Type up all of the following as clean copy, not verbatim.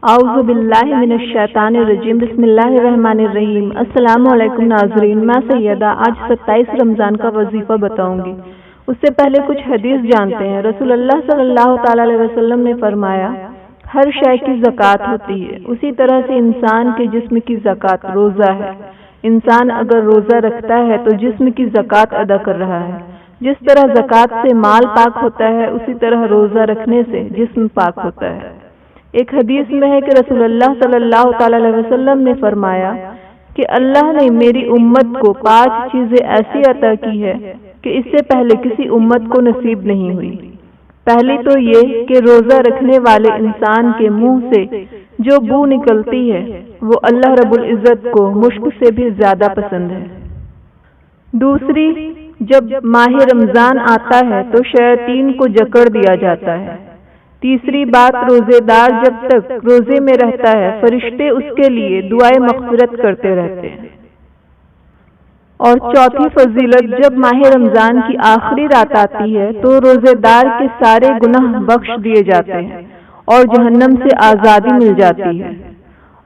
اعوذ باللہ من الشیطان الرجیم بسم اللہ الرحمن الرحیم۔ السلام علیکم ناظرین، میں سیدہ آج 27 رمضان کا وظیفہ بتاؤں گی۔ اس سے پہلے کچھ حدیث جانتے ہیں۔ رسول اللہ صلی اللہ تعالی علیہ وسلم نے فرمایا، ہر شے کی زکوٰۃ ہوتی ہے، اسی طرح سے انسان کے جسم کی زکوٰۃ روزہ ہے۔ انسان اگر روزہ رکھتا ہے تو جسم کی زکوٰۃ ادا کر رہا ہے۔ جس طرح زکوٰۃ سے مال پاک ہوتا ہے، اسی طرح روزہ رکھنے سے جسم پاک ہوتا ہے۔ ایک حدیث میں ہے کہ رسول اللہ صلی اللہ تعالی علیہ وسلم نے فرمایا کہ اللہ نے میری امت کو 5 چیزیں ایسی عطا کی ہے کہ اس سے پہلے کسی امت کو نصیب نہیں ہوئی۔ پہلی تو یہ کہ روزہ رکھنے والے انسان کے منہ سے جو بو نکلتی ہے وہ اللہ رب العزت کو مشک سے بھی زیادہ پسند ہے۔ دوسری، جب ماہ رمضان آتا ہے تو شیاطین کو جکڑ دیا جاتا ہے۔ تیسری بات، روزے دار جب تک روزے میں رہتا ہے فرشتے اس کے لیے دعائے مغفرت کرتے رہتے ہیں۔ اور چوتھی فضیلت، جب ماہ رمضان کی آخری رات آتی ہے تو روزے دار کے سارے گناہ بخش دیے جاتے ہیں اور جہنم سے آزادی مل جاتی ہے۔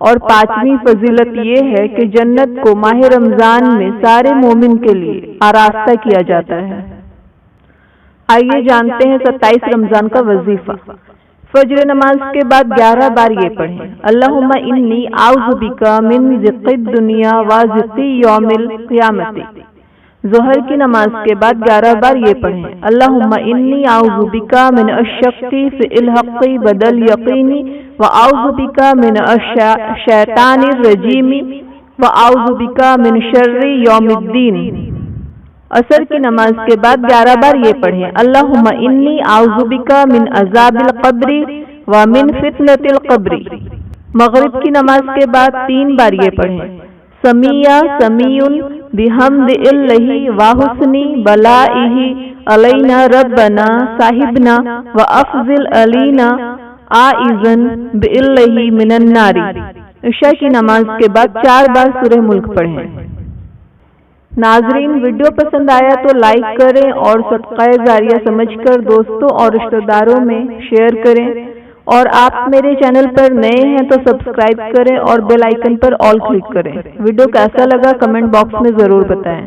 اور پانچویں فضیلت یہ ہے کہ جنت کو ماہ رمضان میں سارے مومن کے لیے آراستہ کیا جاتا ہے۔ آئیے جانتے ہیں 27 رمضان کا وظیفہ۔ فجر نماز کے بعد 11 بار یہ پڑھیں، اللہم انی اعوذ بک من ضیق الدنیا و ضیق یوم القیامت۔ ظہر کی نماز کے بعد 11 بار یہ پڑھیں، اللہم انی اعوذ بک من الشک فی الحق بعد الیقین و اعوذ بک من الشیطان الرجیم و اعوذ بک من شر یوم الدین۔ عصر کی نماز کے بعد 11 بار یہ پڑھیں، اللہم انی اعوذ بک من عذاب القبر و من فتنۃ القبر۔ مغرب کی نماز کے بعد 3 بار یہ پڑھیں، سمیع بحمد اللہ و حسن بلائہ علینا ربنا صاحبنا و افضل علینا عائذا باللہ من النار۔ عشاء کی نماز کے بعد 4 بار سورہ ملک پڑھیں۔ ناظرین، ویڈیو پسند آیا تو لائک کریں اور صدقہ جاریہ سمجھ کر دوستوں اور رشتہ داروں میں شیئر کریں، اور آپ میرے چینل پر نئے ہیں تو سبسکرائب کریں اور بیل آئیکن پر آل کلک کریں۔ ویڈیو کیسا لگا کمنٹ باکس میں ضرور بتائیں۔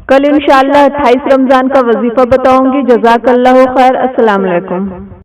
کل انشاءاللہ 28 رمضان کا وظیفہ بتاؤں گی۔ جزاک اللہ خیر۔ السلام علیکم۔